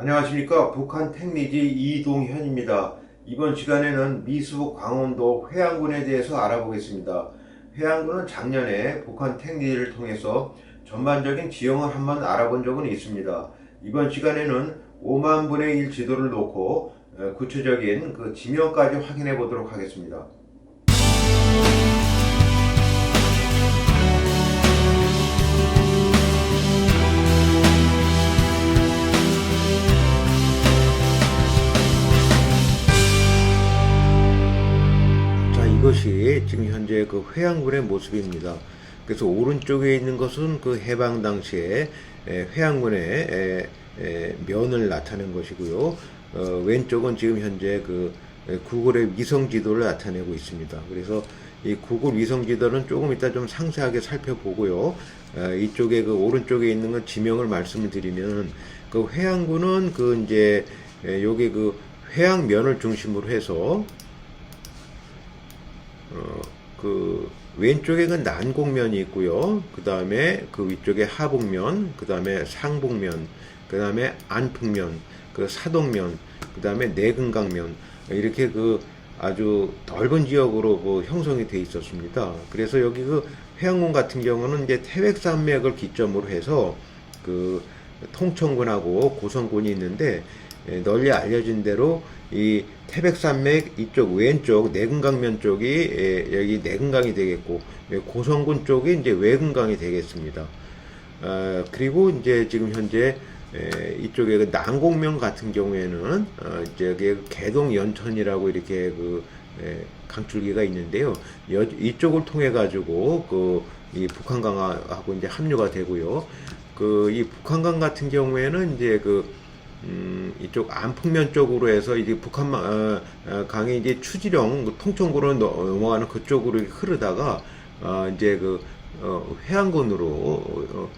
안녕하십니까. 북한 택리지 이동현입니다. 이번 시간에는 미수 광원도 회양군에 대해서 알아보겠습니다. 회양군은 작년에 북한 택리지를 통해서 전반적인 지형을 한번 알아본 적은 있습니다. 이번 시간에는 5만 분의 1 지도를 놓고 구체적인 그 지명까지 확인해 보도록 하겠습니다. 이것이 지금 현재 그 회양군의 모습입니다. 그래서 오른쪽에 있는 것은 그 해방 당시에 회양군의 면을 나타낸 것이고요. 왼쪽은 지금 현재 그 구글의 위성 지도를 나타내고 있습니다. 그래서 이 구글 위성 지도는 조금 이따 좀 상세하게 살펴보고요. 이쪽에 그 오른쪽에 있는 건 지명을 말씀을 드리면 그 회양군은 그 이제 여기 그 회양면을 중심으로 해서 그 왼쪽에 그 난곡면이 있고요. 그 다음에 그 위쪽에 하북면, 그 다음에 상북면, 그 다음에 안풍면, 그 사동면, 그 다음에 내근강면, 이렇게 그 아주 넓은 지역으로 그 형성이 돼 있었습니다. 그래서 여기 그 회양군 같은 경우는 이제 태백산맥을 기점으로 해서 그 통천군하고 고성군이 있는데, 널리 알려진 대로 이 태백산맥 이쪽 왼쪽 내근강면 쪽이 여기 내근강이 되겠고, 고성군 쪽이 이제 외근강이 되겠습니다. 그리고 이제 지금 현재 이쪽에 그 난곡면 같은 경우에는 이제 개동 연천이라고 이렇게 그 강줄기가 있는데요. 이쪽을 통해 가지고 그 이 북한강하고 이제 합류가 되고요. 그 이 북한강 같은 경우에는 이제 그 이쪽 안풍면 쪽으로 해서 이제 북한 강이 이제 추지령 통천구로 넘어가는 그쪽으로 흐르다가 이제 그 해안군으로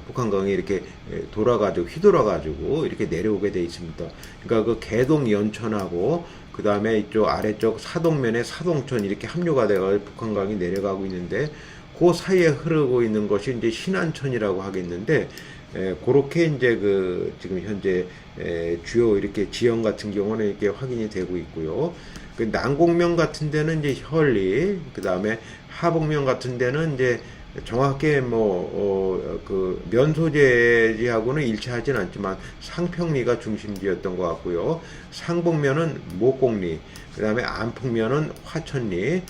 북한강이 이렇게 돌아가지고 휘돌아가지고 이렇게 내려오게 돼 있습니다. 그러니까 그 개동 연천하고 그 다음에 이쪽 아래쪽 사동면에 사동천 이렇게 합류가 돼가 북한강이 내려가고 있는데, 그 사이에 흐르고 있는 것이 이제 신안천이라고 하겠는데, 그렇게 이제 그 지금 현재 주요 이렇게 지형 같은 경우는 이렇게 확인이 되고 있고요. 그 난곡면 같은 데는 이제 현리, 그 다음에 하북면 같은 데는 이제 정확하게 그 면 소재지하고는 일치하진 않지만 상평리가 중심지였던 것 같고요. 상북면은 목곡리, 그 다음에 안풍면은 화천리,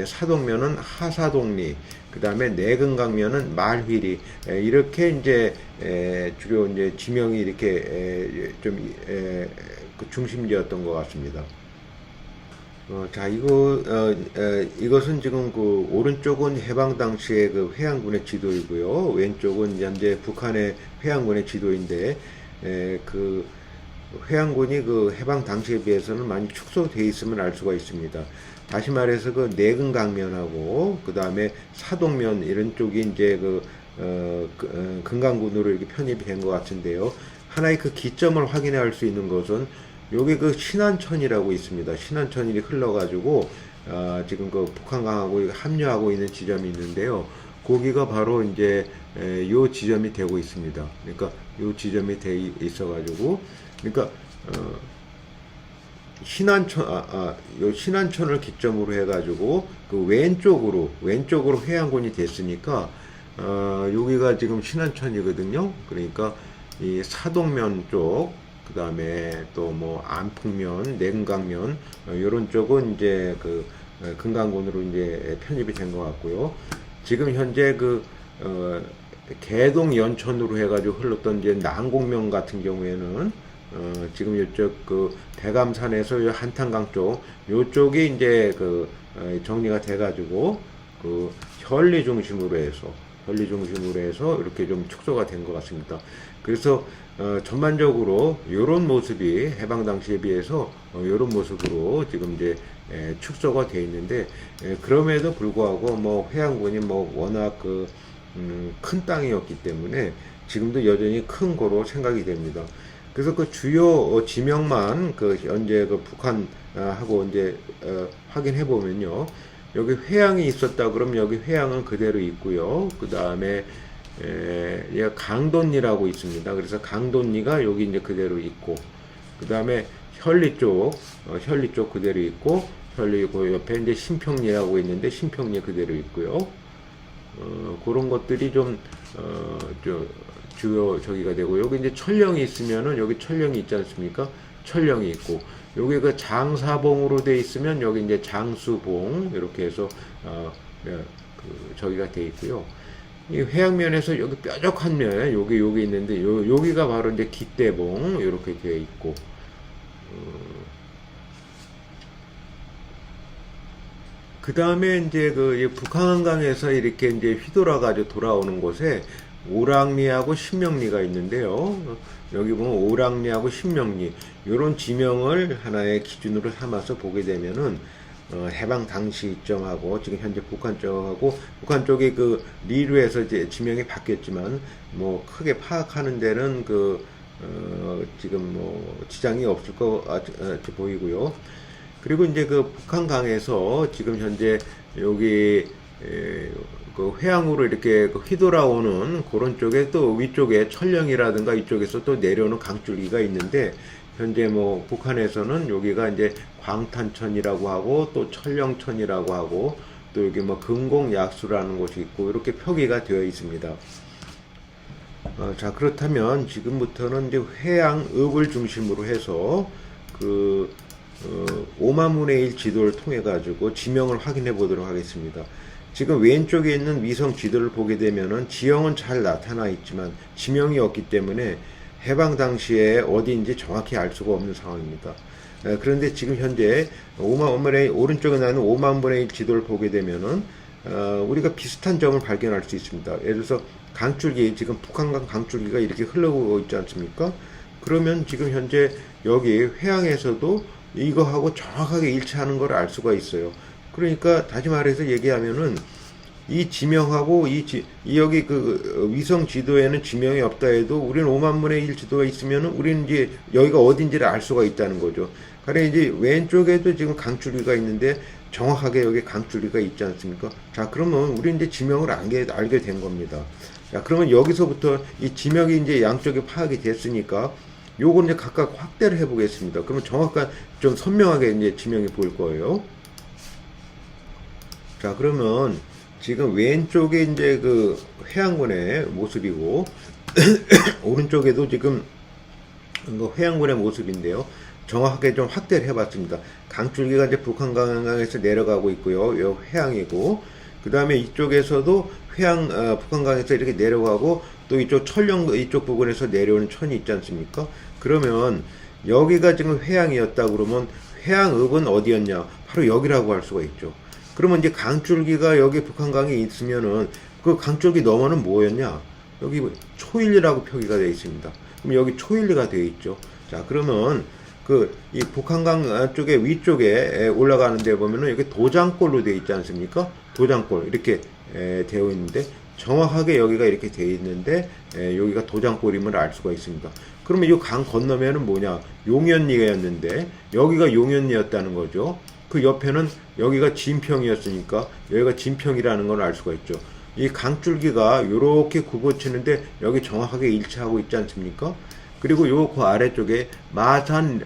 사동면은 하사동리, 그 다음에 내근강면은 말휘리, 이렇게 이제 주로 이제 지명이 이렇게 좀 그 중심지였던 것 같습니다. 자, 이것은 지금 그 오른쪽은 해방 당시의 그 회양군의 지도이고요. 왼쪽은 현재 북한의 회양군의 지도인데, 그 회양군이 그 해방 당시에 비해서는 많이 축소되어 있음을 알 수가 있습니다. 다시 말해서 그 내근강면하고 그 다음에 사동면 이런 쪽이 이제 금강군으로 이렇게 편입이 된 것 같은데요. 하나의 그 기점을 확인할 수 있는 것은 여기 그 신안천이라고 있습니다. 신안천이 흘러가지고 지금 그 북한강하고 합류하고 있는 지점이 있는데요. 거기가 바로 이제 요 지점이 되고 있습니다. 그러니까 요 지점이 돼 있어가지고, 그러니까 요 신안천을 기점으로 해가지고 그 왼쪽으로 해양군이 됐으니까 여기가 지금 신안천이거든요. 그러니까 이 사동면 쪽, 그 다음에 또 뭐 안풍면, 내근강면 이런 쪽은 이제 그 금강군으로 이제 편입이 된 것 같고요. 지금 현재 그 개동 연천으로 해가지고 흘렀던 이제 난곡면 같은 경우에는 지금 이쪽 그 대감산에서 한탄강 쪽 요쪽이 이제 그 정리가 돼가지고 그 현리 중심으로 해서 이렇게 좀 축소가 된 것 같습니다. 그래서 전반적으로 이런 모습이 해방 당시에 비해서 이런 모습으로 지금 이제 축소가 돼 있는데, 그럼에도 불구하고 뭐 회양군이 뭐 워낙 큰 땅이었기 때문에 지금도 여전히 큰 거로 생각이 됩니다. 그래서 그 주요 지명만 그 현재 그 북한하고 이제 확인해 보면요. 여기 회양이 있었다 그러면 여기 회양은 그대로 있고요. 그 다음에 얘가 강돈리라고 있습니다. 그래서 강돈리가 여기 이제 그대로 있고, 그 다음에 현리 쪽 그대로 있고, 현리 그 옆에 이제 신평리라고 있는데 신평리 그대로 있고요. 그런 것들이 좀 주요 저기가 되고, 여기 이제 천령이 있으면은 여기 천령이 있지 않습니까? 천령이 있고, 여기 그 장사봉으로 돼 있으면 여기 이제 장수봉 이렇게 해서 저기가 돼 있고요. 이 회양면에서 여기 뾰족한 면 여기 있는데 여기가 바로 이제 기대봉 이렇게 되어 있고, 그 다음에 이제 그 북한한강에서 이렇게 이제 휘돌아가지고 돌아오는 곳에 오랑리하고 신명리가 있는데요. 여기 보면 오랑리하고 신명리 이런 지명을 하나의 기준으로 삼아서 보게 되면은 해방 당시 시점하고 지금 현재 북한 쪽하고, 북한 쪽이 그 리루에서 이제 지명이 바뀌었지만 뭐 크게 파악하는 데는 지금 뭐 지장이 없을 것 같이 보이고요. 그리고 이제 그 북한강에서 지금 현재 여기 그 회항으로 이렇게 휘돌아오는 그런 쪽에 또 위쪽에 천령이라든가 이쪽에서 또 내려오는 강줄기가 있는데, 현재 뭐 북한에서는 여기가 이제 광탄천이라고 하고 또 천령천이라고 하고 또 여기 뭐 금공약수라는 곳이 있고 이렇게 표기가 되어 있습니다. 자, 그렇다면 지금부터는 이제 회양읍을 중심으로 해서 5만분의 1 지도를 통해 가지고 지명을 확인해 보도록 하겠습니다. 지금 왼쪽에 있는 위성 지도를 보게 되면은 지형은 잘 나타나 있지만 지명이 없기 때문에 해방 당시에 어디인지 정확히 알 수가 없는 상황입니다. 그런데 지금 현재 오른쪽에 나는 5만분의 1 지도를 보게 되면은 우리가 비슷한 점을 발견할 수 있습니다. 예를 들어서 강줄기, 지금 북한강 강줄기가 이렇게 흘러오고 있지 않습니까? 그러면 지금 현재 여기 회항에서도 이거하고 정확하게 일치하는 걸 알 수가 있어요. 그러니까 다시 말해서 얘기하면은 이 지명하고 여기 그 위성 지도에는 지명이 없다 해도 우리는 5만분의 1 지도가 있으면은 우리는 이제 여기가 어딘지를 알 수가 있다는 거죠. 그래 이제 왼쪽에도 지금 강줄기가 있는데 정확하게 여기 강줄기가 있지 않습니까? 자, 그러면 우리는 이제 지명을 알게 된 겁니다. 자, 그러면 여기서부터 이 지명이 이제 양쪽에 파악이 됐으니까 요걸 이제 각각 확대를 해 보겠습니다. 그러면 정확한 좀 선명하게 이제 지명이 보일 거예요. 자, 그러면 지금 왼쪽에 이제 그 회양군의 모습이고 오른쪽에도 지금 회양군의 모습인데요. 정확하게 좀 확대를 해봤습니다. 강줄기가 이제 북한강에서 내려가고 있고요. 요 회양이고, 그 다음에 이쪽에서도 북한강에서 이렇게 내려가고 또 이쪽 천령 이쪽 부근에서 내려오는 천이 있지 않습니까? 그러면 여기가 지금 회양이었다 그러면 회양읍은 어디였냐? 바로 여기라고 할 수가 있죠. 그러면 이제 강줄기가 여기 북한강에 있으면은 그 강줄기 너머는 뭐였냐? 여기 초일리라고 표기가 되어 있습니다. 그럼 여기 초일리가 되어 있죠. 자, 그러면 이 북한강 쪽에 위쪽에 올라가는 데 보면은 여기 도장골로 되어 있지 않습니까? 도장골 이렇게 되어 있는데 정확하게 여기가 이렇게 되어 있는데 여기가 도장골임을 알 수가 있습니다. 그러면 이 강 건너면은 뭐냐? 용현리였는데 여기가 용현리였다는 거죠. 그 옆에는 여기가 진평이었으니까 여기가 진평이라는 걸 알 수가 있죠. 이 강줄기가 이렇게 굽어치는데 여기 정확하게 일치하고 있지 않습니까? 그리고 그 아래쪽에 마산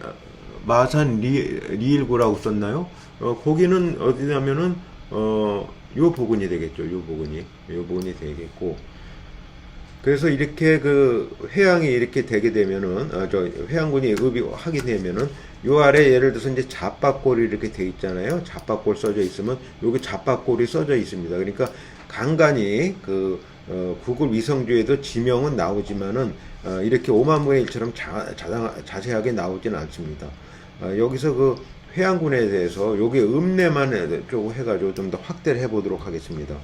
리일고라고 썼나요? 거기는 어디냐면은 요 부근이 되겠죠. 요 부근이 되겠고. 그래서 이렇게 그 회양이 이렇게 되게 되면은 회양군이 읍이 하게 되면은 요 아래 예를 들어서 이제 잡박골이 이렇게 돼 있잖아요. 잡박골 써져 있으면 여기 잡박골이 써져 있습니다. 그러니까 간간히 구글 위성주에도 지명은 나오지만은 이렇게 5만분의 1처럼 자세하게 나오지는 않습니다. 여기서 그 회양군에 대해서 여기 읍내만 쪽 해가지고 좀 더 확대를 해보도록 하겠습니다.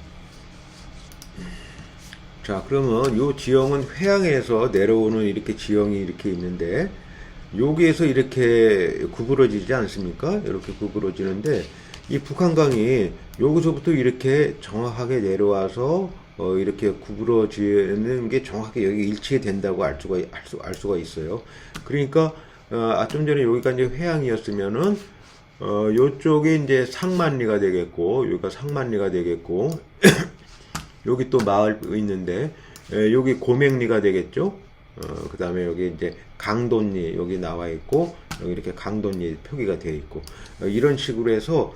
자, 그러면 요 지형은 회양에서 내려오는 이렇게 지형이 이렇게 있는데 여기에서 이렇게 구부러지지 않습니까? 이렇게 구부러지는데 이 북한강이 여기서부터 이렇게 정확하게 내려와서 이렇게 구부러지는 게 정확하게 여기 일치된다고 알 수가 있어요. 그러니까 좀 전에 여기가 이제 회양이었으면은 요쪽이 이제 상만리가 되겠고 여기가 상만리가 되겠고 여기 또 마을 있는데 여기 고맹리가 되겠죠. 그 다음에 여기 이제 강돈리 여기 나와 있고, 여기 이렇게 강돈리 표기가 되어 있고, 이런 식으로 해서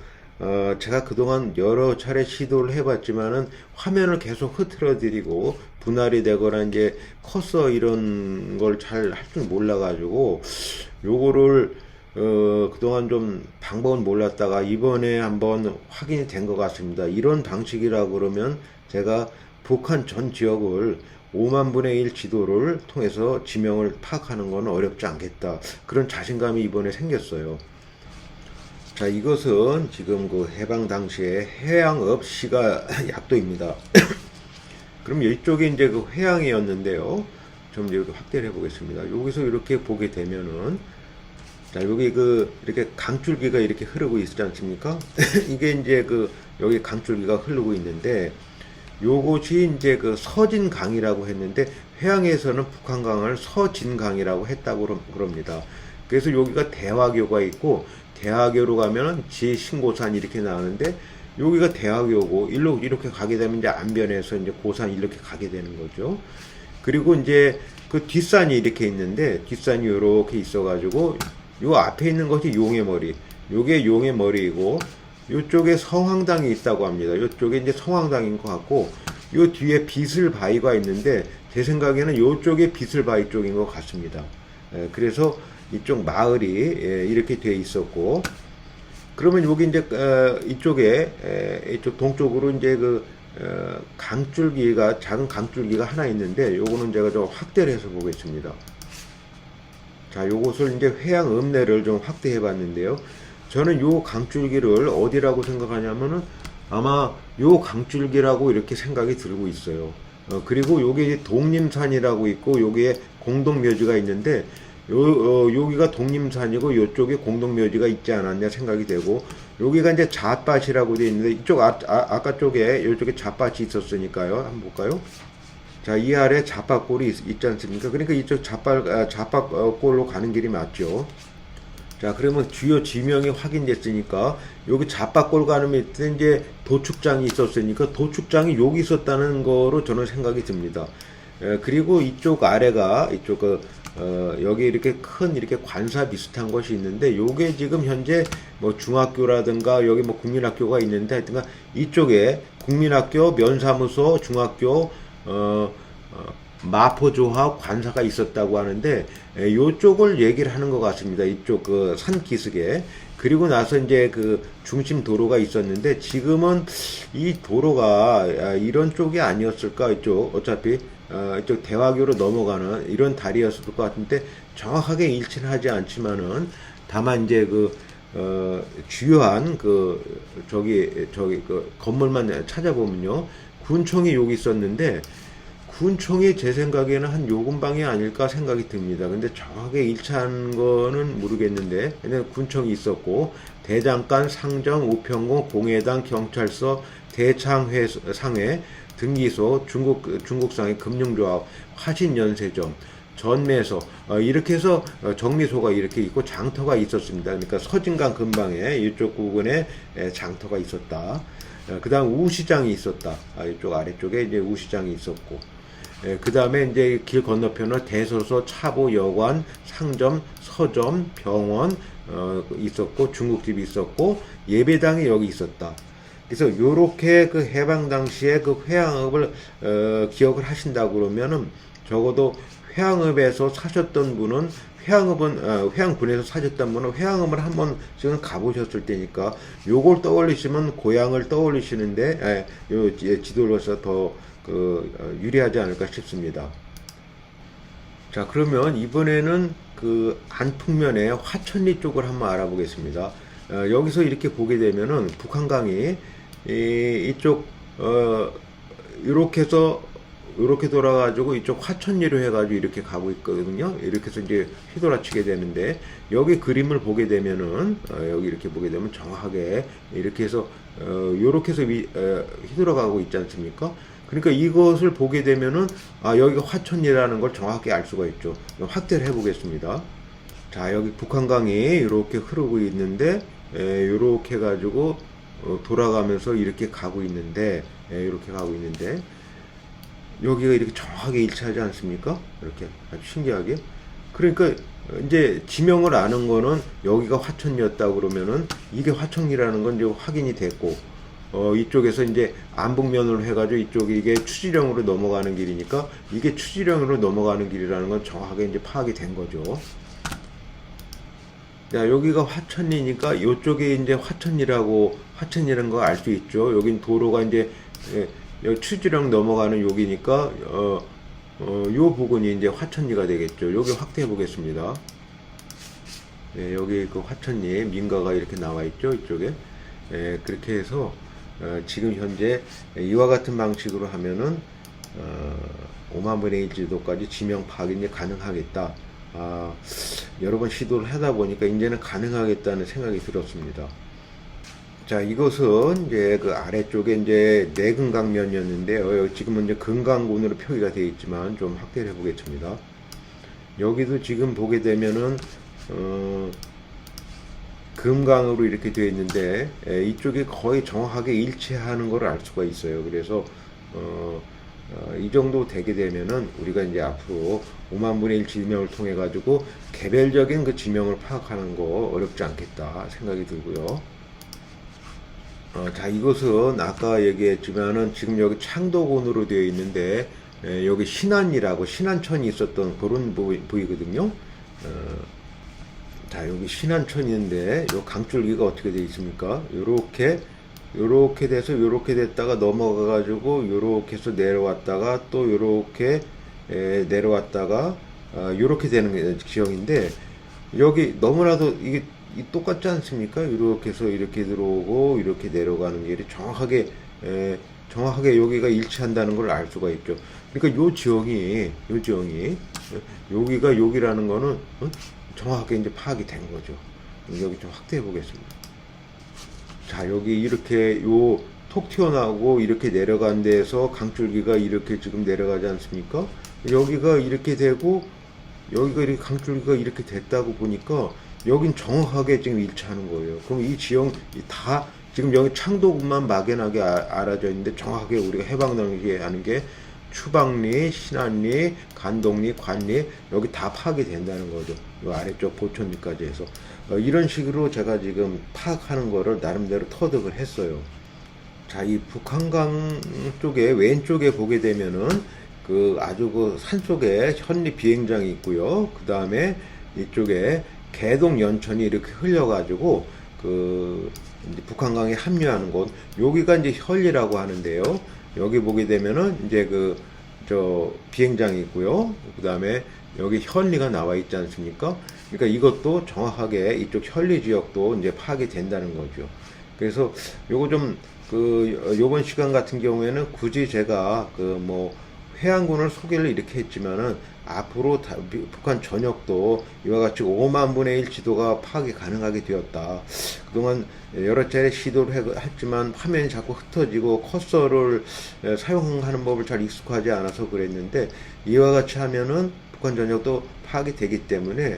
제가 그동안 여러 차례 시도를 해봤지만은 화면을 계속 흐트러 드리고 분할이 되거나 이제 커서 이런 걸 잘 할 줄 몰라가지고 요거를 그동안 좀 방법은 몰랐다가 이번에 한번 확인이 된 것 같습니다. 이런 방식이라 그러면 제가 북한 전 지역을 5만 분의 1 지도를 통해서 지명을 파악하는 건 어렵지 않겠다. 그런 자신감이 이번에 생겼어요. 자, 이것은 지금 그 해방 당시에 해양읍 시가 약도입니다. 그럼 이쪽에 이제 그 해양이었는데요. 좀 이렇게 확대를 해보겠습니다. 여기서 이렇게 보게 되면은, 자, 여기 이렇게 강줄기가 이렇게 흐르고 있지 않습니까? 이게 이제 여기 강줄기가 흐르고 있는데, 요것이 이제 서진강이라고 했는데, 해양에서는 북한강을 서진강이라고 했다고 그럽니다. 그래서 여기가 대화교가 있고, 대화교로 가면은 지신고산 이렇게 나오는데, 여기가 대화교고, 일로 이렇게 가게 되면 이제 안변에서 이제 고산 이렇게 가게 되는 거죠. 그리고 이제 그 뒷산이 이렇게 있는데, 뒷산이 이렇게 있어가지고, 요 앞에 있는 것이 용의머리, 요게 용의머리이고, 요쪽에 성황당이 있다고 합니다. 요쪽에 이제 성황당인 것 같고, 요 뒤에 비슬바위가 있는데, 제 생각에는 요쪽에 비슬바위 쪽인 것 같습니다. 그래서 이쪽 마을이 이렇게 돼 있었고, 그러면 여기 이제 이쪽에 이쪽 동쪽으로 이제 강줄기가 작은 강줄기가 하나 있는데, 요거는 제가 좀 확대를 해서 보겠습니다. 자, 요것을 이제 해양 읍내를 좀 확대해 봤는데요. 저는 요 강줄기를 어디라고 생각하냐면은 아마 요 강줄기라고 이렇게 생각이 들고 있어요. 그리고 요게 독림산이라고 있고, 요게 공동묘지가 있는데, 여기가 독림산이고 요쪽에 공동묘지가 있지 않았냐 생각이 되고, 여기가 이제 잣밭이라고 되어 있는데, 이쪽 아까 쪽에 요쪽에 잣밭이 있었으니까요. 한번 볼까요? 자, 이 아래 잣밭골이 있지 않습니까? 그러니까 이쪽 잣밭골로 가는 길이 맞죠. 자, 그러면 주요 지명이 확인됐으니까, 여기 잣밭골 가는 밑에 이제 도축장이 있었으니까, 도축장이 여기 있었다는 거로 저는 생각이 듭니다. 그리고 이쪽 아래가, 여기 이렇게 큰 이렇게 관사 비슷한 것이 있는데, 요게 지금 현재 뭐 중학교라든가 여기 뭐 국민학교가 있는데, 하여튼간 이쪽에 국민학교, 면사무소, 중학교, 마포조합 관사가 있었다고 하는데, 요쪽을 얘기를 하는 것 같습니다. 이쪽 산기슭에. 그리고 나서 이제 중심 도로가 있었는데, 지금은 이 도로가 이런 쪽이 아니었을까? 이쪽 어차피 이쪽 대화교로 넘어가는 이런 다리였을 것 같은데, 정확하게 일치는 하지 않지만은, 다만 이제 주요한 건물만 찾아보면요, 군청이 여기 있었는데, 군청이 제 생각에는 한 요 근방이 아닐까 생각이 듭니다. 근데 정확하게 일치한 거는 모르겠는데, 그냥 군청이 있었고, 대장간, 상정, 우평공, 공해당, 경찰서, 대창회 상회, 등기소, 중국상의 금융조합, 화신연세점, 전매소, 이렇게 해서 정미소가 이렇게 있고 장터가 있었습니다. 그러니까 서진강 근방에 이쪽 부분에 장터가 있었다. 그 다음 우시장이 있었다. 이쪽 아래쪽에 이제 우시장이 있었고, 그 다음에 이제 길 건너편은 대소서, 차보, 여관, 상점, 서점, 병원 있었고, 중국집이 있었고, 예배당이 여기 있었다. 그래서 요렇게 해방 당시에 회양읍을 기억을 하신다고 그러면은, 적어도 회양읍에서 사셨던 분은, 회양군에서 사셨던 분은 회양읍을 한번 지금 가보셨을 때니까, 요걸 떠올리시면 고향을 떠올리시는데, 요 지도로서 더 유리하지 않을까 싶습니다. 자, 그러면 이번에는 안풍면의 화천리 쪽을 한번 알아보겠습니다. 여기서 이렇게 보게 되면은 북한강이 이쪽 이렇게 해서 이렇게 돌아가지고 이쪽 화천리로 해가지고 이렇게 가고 있거든요. 이렇게 해서 이제 휘돌아치게 되는데, 여기 그림을 보게 되면은 여기 이렇게 보게 되면 정확하게 이렇게 해서 이렇게 해서 휘돌아가고 있지 않습니까? 그러니까 이것을 보게 되면은 여기가 화천리라는 걸 정확히 알 수가 있죠. 확대를 해보겠습니다. 자, 여기 북한강이 이렇게 흐르고 있는데, 이렇게 해가지고 돌아가면서 이렇게 가고 있는데, 이렇게 가고 있는데, 여기가 이렇게 정확하게 일치하지 않습니까? 이렇게 아주 신기하게. 그러니까 이제 지명을 아는 거는 여기가 화천이었다 그러면은 이게 화천이라는 건 이제 확인이 됐고, 이쪽에서 이제 안북면으로 해가지고 이쪽이 이게 추지령으로 넘어가는 길이니까 이게 추지령으로 넘어가는 길이라는 건 정확하게 이제 파악이 된 거죠. 자, 여기가 화천이니까 이쪽에 이제 화천이라는 거 알 수 있죠. 여긴 도로가 이제 여기 추지령 넘어가는 여기니까 요 부근이 이제 화천리가 되겠죠. 여기 확대해 보겠습니다. 네, 여기 그 화천리 민가가 이렇게 나와 있죠. 이쪽에. 그렇게 해서 지금 현재 이와 같은 방식으로 하면은 5만 분의 1 지도까지 지명 파악이 이제 가능하겠다. 여러 번 시도를 하다 보니까 이제는 가능하겠다는 생각이 들었습니다. 자, 이것은 이제 그 아래쪽에 이제 내금강면이었는데요. 지금은 이제 금강군으로 표기가 되어 있지만 좀 확대를 해 보겠습니다. 여기도 지금 보게 되면은 금강으로 이렇게 되어 있는데 이쪽이 거의 정확하게 일치하는 걸 알 수가 있어요. 그래서 이 정도 되게 되면은 우리가 이제 앞으로 5만 분의 1 지명을 통해 가지고 개별적인 그 지명을 파악하는 거 어렵지 않겠다 생각이 들고요. 자, 이것은 아까 얘기했지만은 지금 여기 창도군으로 되어 있는데 여기 신안이라고 신안천이 있었던 그런 부위거든요. 자, 여기 신안천인데 요 강줄기가 어떻게 되어 있습니까? 요렇게 돼서 요렇게 됐다가 넘어가 가지고 요렇게 해서 내려왔다가 또 요렇게 내려왔다가 요렇게 되는 지형인데 여기 너무나도 이게 똑같지 않습니까? 이렇게 해서 이렇게 들어오고 이렇게 내려가는 길이 정확하게 여기가 일치한다는 걸 알 수가 있죠. 그러니까 요 지형이 여기가 여기라는 거는 정확하게 이제 파악이 된 거죠. 여기 좀 확대해 보겠습니다. 자, 여기 이렇게 요 톡 튀어나오고 이렇게 내려간 데에서 강줄기가 이렇게 지금 내려가지 않습니까? 여기가 이렇게 되고 여기가 이렇게 강줄기가 이렇게 됐다고 보니까 여긴 정확하게 지금 일치하는 거예요. 그럼 이 지형 다 지금 여기 창도군만 막연하게 알아져 있는데 정확하게 우리가 해방 당시에 하는 게 추방리, 신안리, 간동리, 관리 여기 다 파악이 된다는 거죠. 이 아래쪽 보천리까지 해서 이런 식으로 제가 지금 파악하는 거를 나름대로 터득을 했어요. 자, 이 북한강 쪽에 왼쪽에 보게 되면은 그 아주 그 산속에 현리 비행장이 있고요. 그 다음에 이쪽에 개동 연천이 이렇게 흘려가지고 그 이제 북한강에 합류하는 곳 여기가 이제 현리라고 하는데요. 여기 보게 되면은 이제 그 저 비행장이 있고요. 그 다음에 여기 현리가 나와 있지 않습니까? 그러니까 이것도 정확하게 이쪽 현리 지역도 이제 파악이 된다는 거죠. 그래서 요거 좀 그 요번 시간 같은 경우에는 굳이 제가 그 뭐 해안군을 소개를 이렇게 했지만은 앞으로 북한 전역도 이와 같이 5만 분의 1 지도가 파악이 가능하게 되었다. 그동안 여러 차례 시도를 했지만 화면이 자꾸 흩어지고 커서를 사용하는 법을 잘 익숙하지 않아서 그랬는데 이와 같이 하면은 북한 전역도 파악이 되기 때문에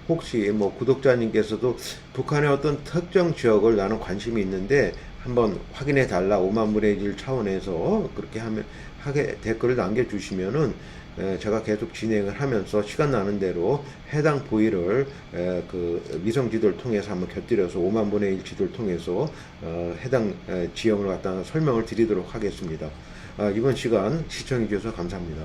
혹시 뭐 구독자님께서도 북한의 어떤 특정 지역을 나는 관심이 있는데 한번 확인해 달라 5만 분의 1 차원에서 그렇게 하면 하게 댓글을 남겨주시면은 제가 계속 진행을 하면서 시간 나는 대로 해당 부위를 그 위성 지도를 통해서 한번 곁들여서 5만 분의 1 지도를 통해서 해당 지형을 갖다 설명을 드리도록 하겠습니다. 이번 시간 시청해 주셔서 감사합니다.